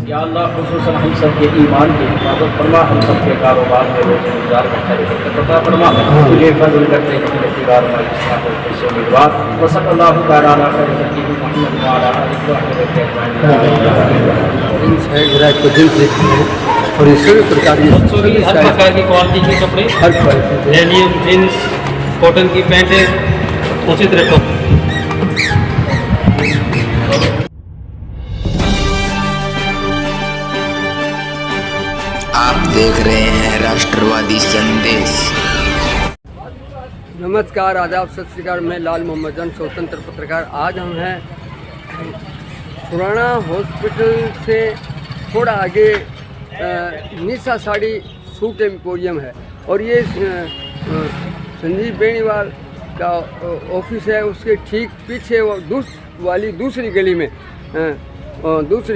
या अल्लाह खुसूसन हम सब के ईमान की हिफाजत फरमा, हम सब के कारोबार में रोज़ गुजार करता है फरमा, तुझे फजल करते हैं कि तिगार से उम्मीदवार वसल्लल्लाहु तआला अला सय्यिदी मुहम्मद व अला आलिहि व सहबिहि अजमईन। है ग्राहक को दिल से और ये सभी प्रकार की हर प्रकार की क्वालिटी के कपड़े, हर क्वालिटी डेनिम, जीन्स, कॉटन की पैंटें उचित रेटों। आप देख रहे हैं राष्ट्रवादी संदेश। नमस्कार, आदाब, सत श्री अकाल। मैं लाल मोहम्मद जन, स्वतंत्र पत्रकार। आज हम हैं पुराना हॉस्पिटल से थोड़ा आगे निशा साड़ी सूट एम्पोरियम है और ये संजीव बेनीवाल का ऑफिस है। उसके ठीक पीछे वो दूसरी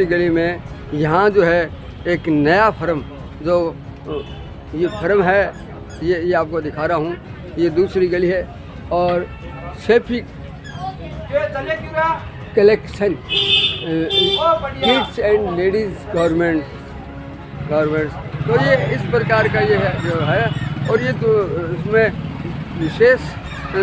गली में यहाँ जो है एक नया फर्म, जो ये फर्म है, ये आपको दिखा रहा हूँ। ये दूसरी गली है और Saifee collection kids and ladies garments. तो ये इस प्रकार का ये है जो है, और ये तो इसमें विशेष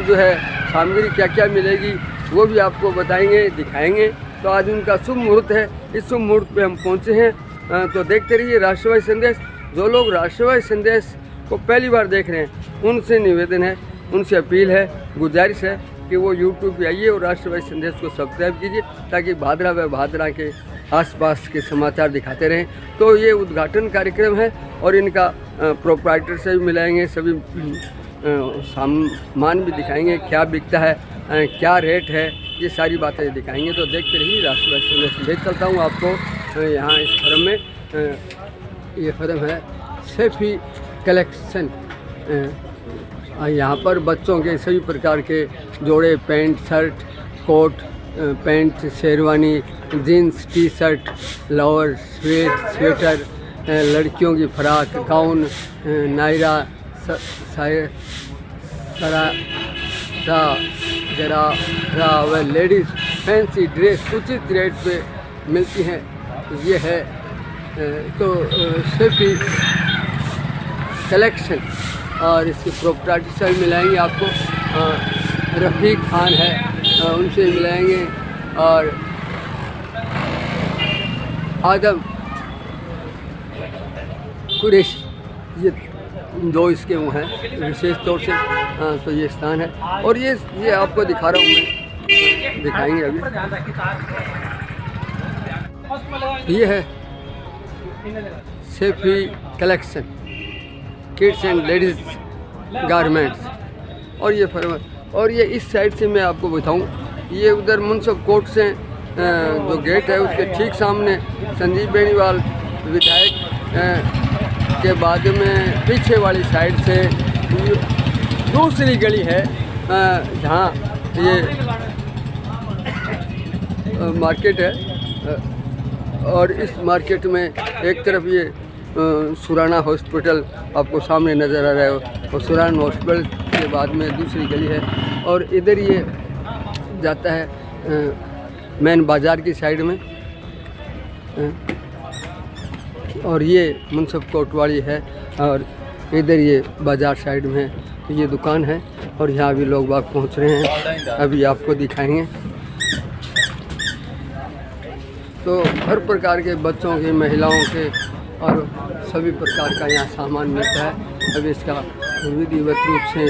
जो है सामग्री क्या क्या मिलेगी वो भी आपको बताएंगे, दिखाएंगे। तो आज उनका शुभ मुहूर्त है, इस शुभ मुहूर्त पे हम पहुँचे हैं। तो देखते रहिए राष्ट्रवादी संदेश। जो लोग राष्ट्रवादी संदेश को पहली बार देख रहे हैं, उनसे निवेदन है, उनसे अपील है, गुजारिश है कि वो यूट्यूब पे आइए और राष्ट्रवादी संदेश को सब्सक्राइब कीजिए, ताकि भादरा व भादरा के आसपास के समाचार दिखाते रहें। तो ये उद्घाटन कार्यक्रम है और इनका प्रोप्राइटर से भी मिलाएंगे, सभी सामान भी दिखाएंगे, क्या बिकता है, क्या रेट है, ये सारी बातें दिखाएंगे। तो देखते रहिए राष्ट्रवादी संदेश। देख चलता हूँ आपको यहाँ इस फर्म में। ये फर्म है सेफी कलेक्शन। यहाँ पर बच्चों के सभी प्रकार के जोड़े, pant, shirt, coat, pant, sherwani, jeans, T shirt, lower, sweater, लड़कियों की फ्राक, गाउन, नायरा, जरा व लेडीज़ फैंसी ड्रेस उचित रेट पे मिलती हैं। ये है तो सेफी कलेक्शन। और इसके प्रोप्राइटर से मिलाएंगे आपको, रफ़ीक खान है, उनसे मिलाएंगे, और आदम कुरैशी, ये दो इसके वो हैं विशेष तौर से। तो ये स्थान है और ये आपको दिखा रहा हूँ मैं, दिखाएंगे अभी। ये है Saifee collection kids and ladies garments. और ये फर्म, और ये इस साइड से मैं आपको बताऊं, ये उधर मुंसफ कोर्ट से जो गेट है उसके ठीक सामने संजीव बेनीवाल विधायक के बाद में पीछे वाली साइड से दूसरी गली है, जहाँ ये मार्केट है। और इस मार्केट में एक तरफ ये सुराना हॉस्पिटल आपको सामने नज़र आ रहा है, और सुराना हॉस्पिटल के बाद में दूसरी गली है, और इधर ये जाता है मेन बाज़ार की साइड में। और ये मुंसफ कोटवाड़ी है, और इधर ये बाज़ार साइड में है। तो ये दुकान है और यहाँ भी लोग बाग पहुँच रहे हैं, अभी आपको दिखाएंगे। तो हर प्रकार के बच्चों के, महिलाओं के और सभी प्रकार का यहाँ सामान मिलता है। अभी इसका विधिवत रूप से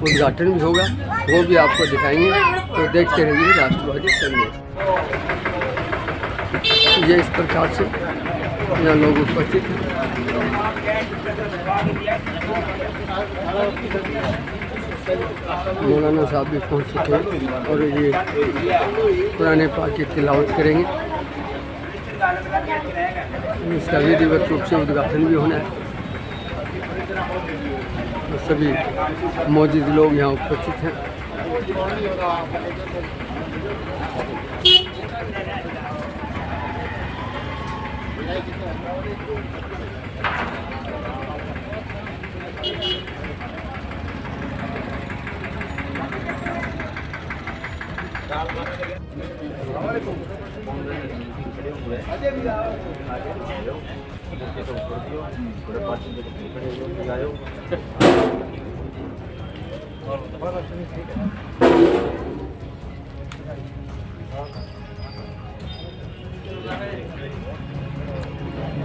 उद्घाटन भी होगा, वो भी आपको दिखाएंगे। तो देखते रहिए राष्ट्रवादी संदेश। ये इस प्रकार से यहाँ लोग उपस्थित हैं। मौलाना साहब भी पहुँच चुके हैं और ये पुराने पाक की तिलावत करेंगे। इसका विधिवत रूप से उद्घाटन भी होना है। तो सभी मौजूद लोग यहाँ उपस्थित हैं।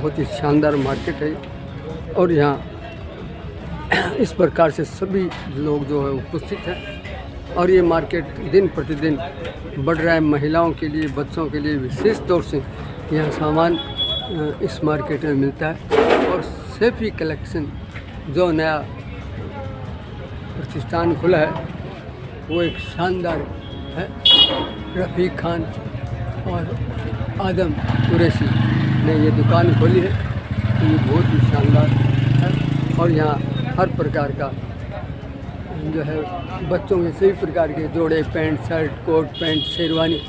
बहुत ही शानदार मार्केट है और यहाँ इस प्रकार से सभी लोग जो है उपस्थित हैं और ये मार्केट दिन प्रतिदिन बढ़ रहा है। महिलाओं के लिए, बच्चों के लिए विशेष तौर से यहाँ सामान इस मार्केट में मिलता है। और सेफी कलेक्शन जो नया प्रतिष्ठान खुला है वो एक शानदार है। रफ़ीक खान और आदम कुरैशी ने ये दुकान खोली है, तो ये बहुत ही शानदार है। और यहाँ हर प्रकार का जो है बच्चों के सभी प्रकार के जोड़े, pant, shirt, coat pant, sherwani,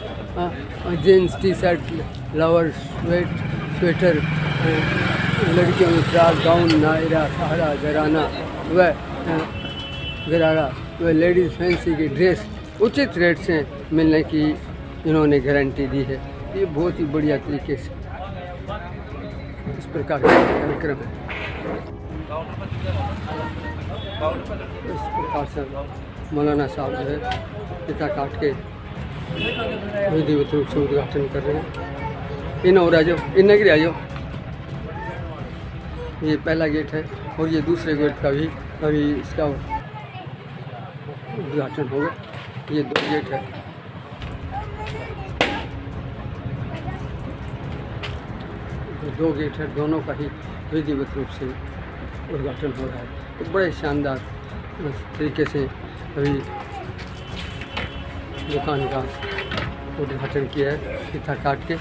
jeans, T shirt, lower, sweater, लड़कियों के फ्रॉक, गाउन, नायरा, सहारा, घराना व गरारा व लेडीज़ फैंसी की ड्रेस उचित रेट से मिलने की इन्होंने गारंटी दी है। ये बहुत ही बढ़िया तरीके से इस प्रकार का कार्यक्रम है। इस प्रकार से मौलाना साहब जो है पिता काट के विधिवत रूप से उद्घाटन कर रहे हैं। इन और आ जाओ, इन नगरी आ जाओ। ये पहला गेट है और ये दूसरे गेट का भी अभी इसका उद्घाटन होगा। ये 2 गेट है। ये 2 गेट है, दोनों का ही विधिवत रूप से उद्घाटन हो रहा है। तो बड़े शानदार तरीके से अभी दुकान का उद्घाटन किया है फीता काट के।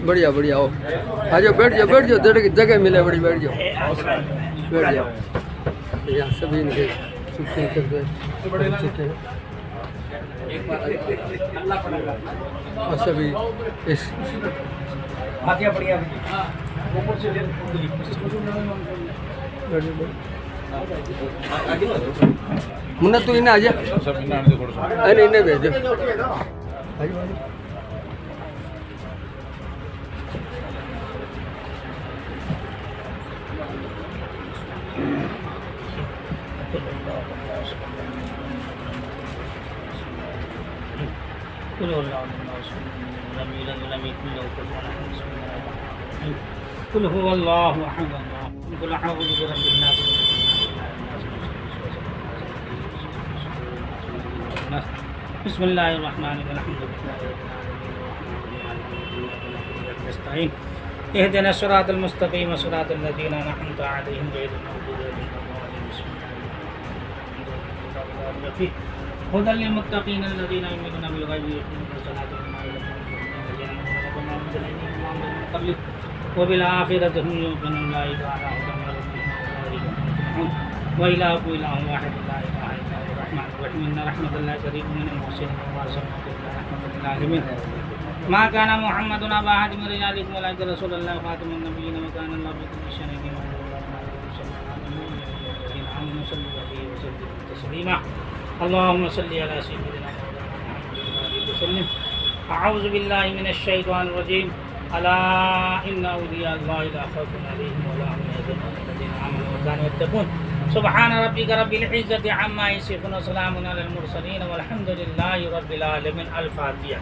बढ़िया बढ़िया हो, आ जाओ, बैठ जाओ, जगह मिले बड़ी, बैठ जाओ। यहाँ सभी इनके शूटिंग कर रहे हैं और सभी इस मुन्ना तू इन्हें आ जा, इन्हें भेज दो। कुल हुवल्लाहु अहद कुल अऊज़ु बिरब्बिन नास बिस्मिल्लाहिर रहमानिर रहीम नस्तईन इहदिनस सिरातल मुस्तकीम सिरातल लज़ीना अनअमता अलैहिम गैरिल मग़दूबि अलैहिम हुदल लिल मुत्तक़ीन अल्लज़ीना युमिनूना बिल ग़ैबि व युक़ीमूना अस्सलाता व मिम्मा रज़क़नाहुम वबिल-आखिरति हुम यूक़िनून उलाइका अला हुदन मिन रब्बिहिम व इलाहुकुम इलाहुन वाहिद ला इलाहा इल्ला हुवल रहमानुर रहीम इन्ना रहमतल्लाहि क़रीबुम मिनल मुहसिनीन व अर्सलनाका रहमतल लिल आलमीन मा काना मुहम्मदुन अबा अहदिन मिन रिजालिकुम वलाकिन रसूलुल्लाह खातमुन नबिय्यीन व काना अल्लाहु बिकुल्लि शैइन अलीमा अल्लाहुम्मा सल्लि अला सय्यिदिना मुहम्मद व सल्लिम अऊज़ु बिल्लाहि मिनश शैतानिर रजीम अला इन्ना औलिया अल्लाहि ला खौफुन अलैहिम व ला हुम यहज़नून अल्लज़ीना आमनू व कानू यत्तक़ून सुब्हाना रब्बिका रब्बिल इज़्ज़ति अम्मा यसिफून व सलामुन अलल मुरसलीन वल्हम्दुलिल्लाहि रब्बिल आलमीन। अल-फातिहा।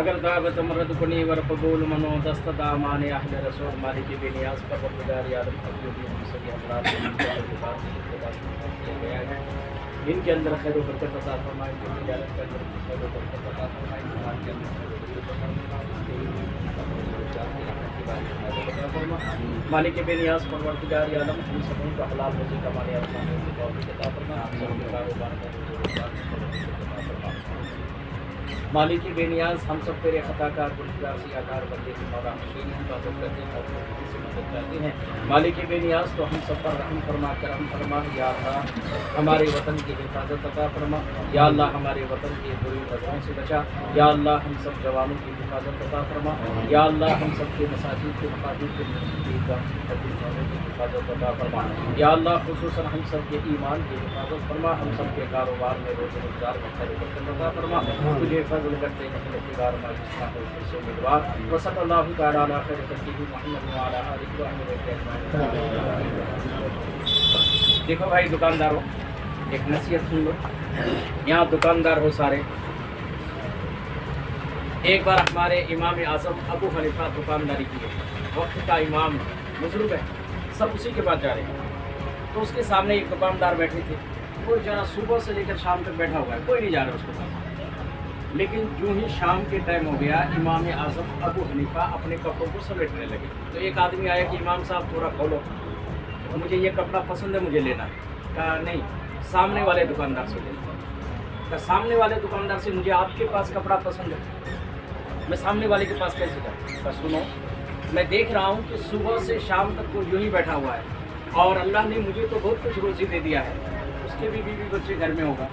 अगर दावत मरद कुनी वर कबूल मनो दस्त दामान अहले रसूल मालिक बेनियाज पर वफादार आदम अब्दुल सभी हजरात इनके अंदर खैर बरकत अता फरमाए, इनकी तिजारत के अंदर खैर बरकत अता फरमाए, ईमान के अंदर मालिक बेनियाज परवरदिगार आलम हम सबों को हलाल रोज़ी कमाने और खाने की तौफीक अता फरमा। आप सबों के कारोबार में मालिक बेनियाज हम सब तेरे खताकार गुनहगार सियाकार बंदे की मौला हशीन हैं, इबादत करते हैं और से मदद करते हैं। मालिक बेनियाज तो हम सब पर रहम फरमा करम फरमा। या अल्लाह हमारे वतन की हिफाजत अता फरमा। या अल्लाह हमारे वतन की बुरी नज़रों से बचा। या अल्लाह हम सब जवानों की हिफाजत अता फरमा। या अल्लाह हम सब के मसाजिद के मकाजिद के हदीसों की हिफाजत अता फरमा। या अल्लाह खुसूसन हम सब के ईमान की हिफाजत फरमा। हम सब के कारोबार में रोज़ रोज़गार में खैर बरकत अता फरमा। तुझे फजल करते हैं इख्तियार माजिस्ता हो से उम्मीदवार व सल्लल्लाहु तआला अला खैर खल्क़िही मुहम्मद व अला आलिहि व अस्हाबिहि अजमईन। देखो भाई दुकानदारों, एक नसीहत सुन लो। यहाँ दुकानदार हो सारे, एक बार हमारे इमाम आज़म अबू हनीफा दुकानदारी की है, वक्त का इमाम बुजुर्ग है, सब उसी के पास जा रहे हैं। तो उसके सामने एक दुकानदार बैठे थे, वो जरा सुबह से लेकर शाम तक बैठा हुआ है, कोई नहीं जा रहा उसके पास। लेकिन जो ही शाम के टाइम हो गया, इमाम आज़म अबू हनीफा अपने कपड़ों को समेटने लगे। तो एक आदमी आया कि इमाम साहब थोड़ा खोलो, मुझे ये कपड़ा पसंद है, मुझे लेना है। कहा नहीं, सामने वाले दुकानदार से लेना। कहा सामने वाले दुकानदार से, मुझे आपके पास कपड़ा पसंद है, मैं सामने वाले के पास कैसे जाऊँ? कहा सुनो, मैं देख रहा हूँ कि सुबह से शाम तक वो यूँ ही बैठा हुआ है और अल्लाह ने मुझे तो बहुत कुछ रोज़ी दे दिया है, उसके भी बीवी बच्चे घर में होगा,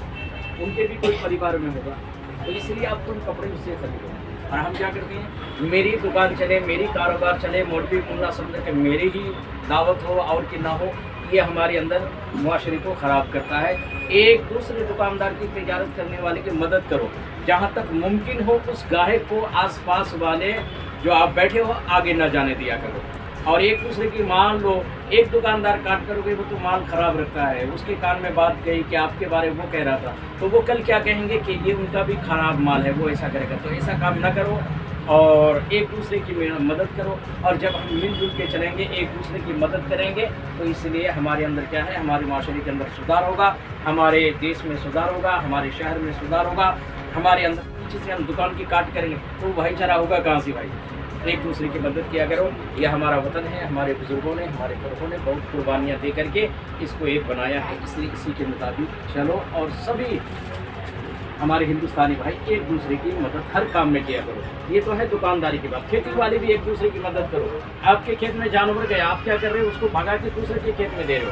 उनके भी कोई परिवार में होगा, तो इसलिए अब तुम कपड़े उससे खरीदो। और हम क्या करते हैं, मेरी दुकान चले, मेरी कारोबार चले, मौलवी मुल्ला समझ के मेरी ही दावत हो और कि ना हो, ये हमारे अंदर मुआशरे को ख़राब करता है। एक दूसरे दुकानदार की तिजारत करने वाले की मदद करो, जहाँ तक मुमकिन हो उस गाहक को आसपास वाले जो आप बैठे हो आगे न जाने दिया करो। और एक दूसरे की मान लो, एक दुकानदार काट करोगे वो तो माल ख़राब रखता है, उसके कान में बात गई कि आपके बारे में वो कह रहा था, तो वो कल क्या कहेंगे कि ये उनका भी ख़राब माल है, वो ऐसा करेगा। तो ऐसा काम ना करो और एक दूसरे की मदद करो। और जब हम मिलजुल के चलेंगे, एक दूसरे की मदद करेंगे, तो इसलिए हमारे अंदर क्या है, हमारे माशरे के अंदर सुधार होगा, हमारे देश में सुधार होगा, हमारे शहर में सुधार होगा। हमारे अंदर पीछे से हम दुकान की काट करेंगे तो भाईचारा होगा कहाँ से भाई? एक दूसरे की मदद किया करो। यह हमारा वतन है, हमारे बुज़ुर्गों ने, हमारे पुरखों ने बहुत कुर्बानियाँ दे करके इसको एक बनाया है, इसलिए इसी के मुताबिक चलो और सभी हमारे हिंदुस्तानी भाई एक दूसरे की मदद हर काम में किया करो। ये तो है दुकानदारी की बात। खेती वाले भी एक दूसरे की मदद करो। आपके खेत में जानवर गए, आप क्या कर रहे हो, उसको भगा के दूसरे के खेत में दे रहे हो,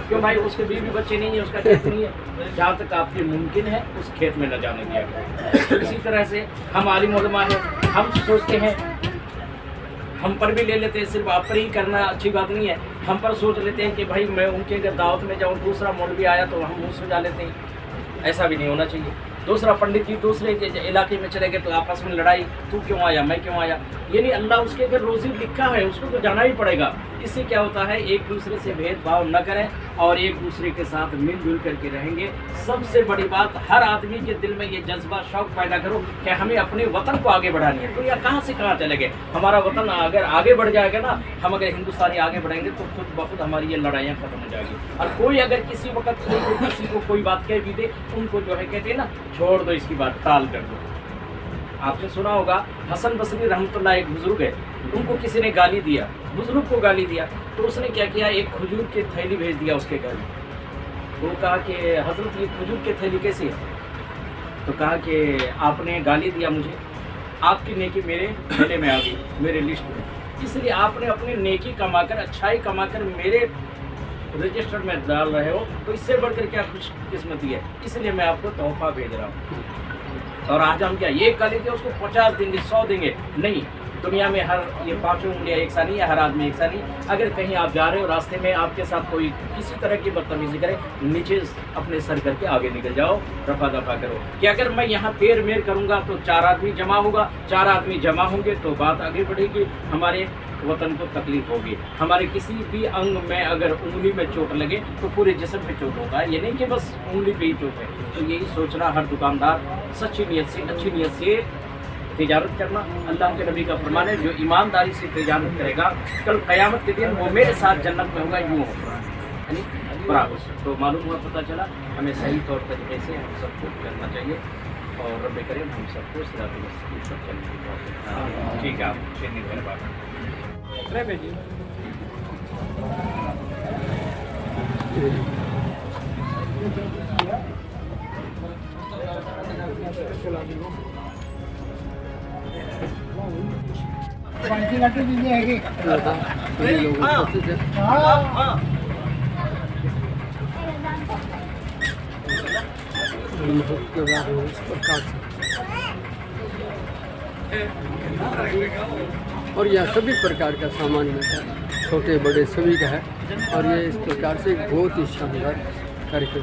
क्यों भाई? उसके बीवी बच्चे नहीं है, उसका खेत नहीं है, जहाँ तक आपके मुमकिन है उस खेत में न जाने दिया करो। इसी तरह से हम आलिम उलमा हैं, हम सोचते हैं, हम पर भी ले लेते हैं, सिर्फ आप पर ही करना अच्छी बात नहीं है। हम पर सोच लेते हैं कि भाई मैं उनके अगर दावत में जाऊँ, दूसरा मौलवी आया तो हम मुँह सुझा लेते हैं। ऐसा भी नहीं होना चाहिए। दूसरा पंडित जी दूसरे के इलाके में चले गए तो आपस में लड़ाई, तू क्यों आया, मैं क्यों आया। ये नहीं, अल्लाह उसके अगर रोज़ी लिखा है उसको तो जाना ही पड़ेगा। इससे क्या होता है, एक दूसरे से भेदभाव न करें और एक दूसरे के साथ मिलजुल करके रहेंगे। सबसे बड़ी बात, हर आदमी के दिल में ये जज्बा शौक़ पैदा करो कि हमें अपने वतन को आगे बढ़ानी है। तो यह कहाँ से कहाँ चले गए। हमारा वतन अगर आगे बढ़ जाएगा ना, हम अगर हिंदुस्तानी आगे बढ़ेंगे तो खुद ब खुद हमारी ये लड़ाइयाँ खत्म हो जाएगी। और कोई अगर किसी वक्त किसी को कोई बात कह भी दे, उनको जो है कहते हैं ना, छोड़ दो इसकी बात, टाल कर दो। आपने सुना होगा हसन बसरी रहमतुल्लाह एक बुजुर्ग है, उनको किसी ने गाली दिया, बुजुर्ग को गाली दिया, तो उसने क्या किया, एक खजूर की थैली भेज दिया उसके घर में। वो कहा कि हजरत ये खजूर की थैली कैसी है? तो कहा कि आपने गाली दिया मुझे, आपकी नेकी मेरे मेले में आ गई, मेरे लिस्ट में, इसलिए आपने अपनी नेकी कमाकर, अच्छाई कमाकर मेरे रजिस्टर में डाल रहे हो, तो इससे बढ़कर क्या खुशकिस्मती है, इसलिए मैं आपको तोहफा भेज रहा हूँ। और आज हम क्या ये गाली दे उसको 50 देंगे, 100 देंगे? नहीं, दुनिया में हर ये पांचों उंगलियां एक सा नहीं है, हर आदमी एक सा नहीं। अगर कहीं आप जा रहे हो, रास्ते में आपके साथ कोई किसी तरह की बदतमीजी करे, नीचे अपने सर करके आगे निकल जाओ, रफा दफा करो। कि अगर मैं यहाँ पेर मेर करूँगा तो 4 आदमी जमा होगा, 4 आदमी जमा होंगे तो बात आगे बढ़ेगी, हमारे वतन को तकलीफ होगी। हमारे किसी भी अंग में अगर उंगली में चोट लगे तो पूरे जिस्म पे चोट होता है, ये नहीं कि बस उंगली पे ही चोट है। तो यही सोचना हर दुकानदार सच्ची नीयत से, अच्छी नीयत से तिजारत करना। अल्लाह के नबी का फरमान है, जो ईमानदारी से तिजारत करेगा कल क़यामत के दिन वो मेरे साथ जन्नत में होगा, यूँ होगा, यानी बराबर। तो मालूम हुआ, पता चला, हमें सही तौर तरीके से हम सबको करना चाहिए और रब करीम हम सबको सिरात मुस्तकीम पर चलने की तौफीक। ठीक है, आप शेरनी धन्यवाद। सभी लोग उपस्थित हैं। के बाद इस प्रकार से और यहाँ सभी प्रकार का सामान मिलता है, छोटे बड़े सभी का है। और ये इस प्रकार से एक बहुत ही शानदार कार्यक्रम।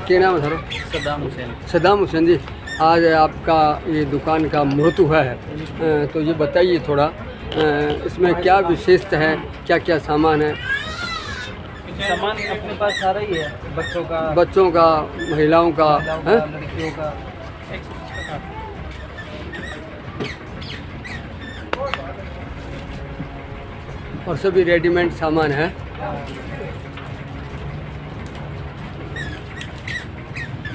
क्या नाम है सर? सद्दाम हुसैन। सद्दाम हुसैन जी, आज आपका ये दुकान का मुहूर्त हुआ है, तो ये बताइए थोड़ा इसमें क्या विशेषता है, क्या क्या सामान है? सामान अपने पास सारा ही है, बच्चों का, महिलाओं का, हैं? लड़कियों का। और सभी रेडीमेड सामान है।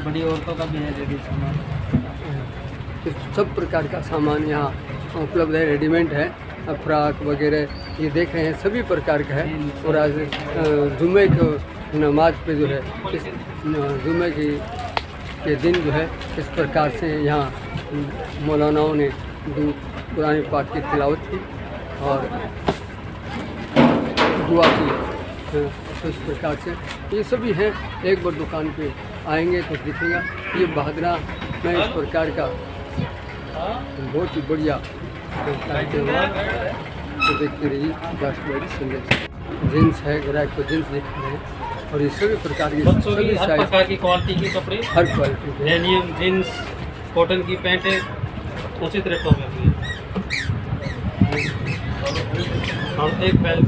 बड़ी औरतों का भी है लेडीज सामान। सब प्रकार का सामान यहाँ उपलब्ध है, रेडीमेड है। फ्राक वगैरह ये देख रहे हैं, सभी प्रकार का है। और आज जुम्मे को नमाज पे जो है, इस जुम्मे के दिन जो है इस प्रकार से यहाँ मौलानाओं ने कुरान पाक की तिलावत की और दुआ की। तो इस प्रकार से ये सभी हैं। एक बार दुकान पे आएंगे तो दिखेगा। ये बहादुरा में इस प्रकार का बहुत ही बढ़िया तो देखते रहिए राष्ट्रवादी संदेश। जीन्स है, ग्राहक को जीन्स दिख रहे हैं और ये सभी प्रकार की, सभी हर प्रकार की क्वालिटी के कपड़े, हर क्वालिटी के। डेनियम जीन्स, कॉटन की पैंटें उचित रेटों में भी है। और एक बेल्ट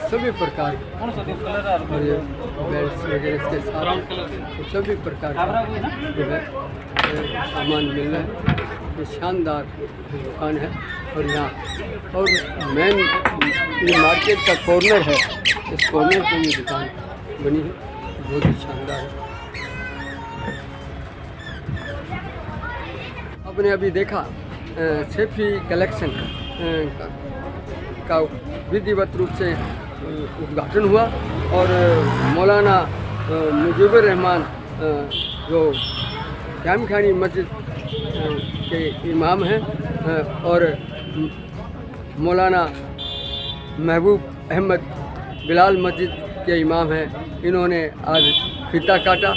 सभी प्रकार कौन सा कलर है? और ये बेल्ट वगैरह इसके साथ ब्राउन कलर के तो सभी प्रकार का जो है सामान मिल रहा है। ये शानदार दुकान है और यहाँ और मेन ये मार्केट का कॉर्नर है। इस कॉर्नर पे ये दुकान बनी है, बहुत ही शानदार है। आपने अभी देखा सेफी कलेक्शन का विधिवत रूप से उद्घाटन हुआ और मौलाना मुजीबुर रहमान जो जाम खानी मस्जिद के इमाम हैं और मौलाना महबूब अहमद बिलाल मस्जिद के इमाम हैं, इन्होंने आज फीता काटा।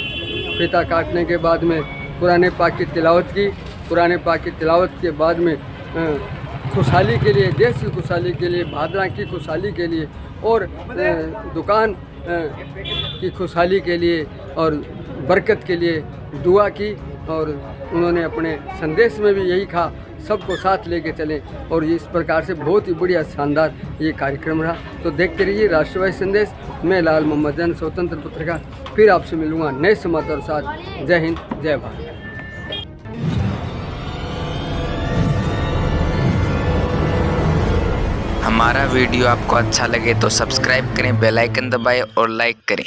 फीता काटने के बाद में कुरान पाक की तिलावत की। कुरान पाक की तिलावत के बाद में खुशहाली के लिए, देश की खुशहाली के लिए, भादरा की खुशहाली के लिए और दुकान की खुशहाली के लिए और बरकत के लिए दुआ की। और उन्होंने अपने संदेश में भी यही कहा, सबको साथ लेके चलें। और इस प्रकार से बहुत ही बढ़िया शानदार ये कार्यक्रम रहा। तो देखते रहिए राष्ट्रवादी संदेश। मैं लाल मोहम्मद जैन, स्वतंत्र पत्रकार, फिर आपसे मिलूँगा नए समाचार साथ। जय हिंद, जय भारत। हमारा वीडियो आपको अच्छा लगे तो सब्सक्राइब करें, बेल आइकन दबाएं और लाइक करें।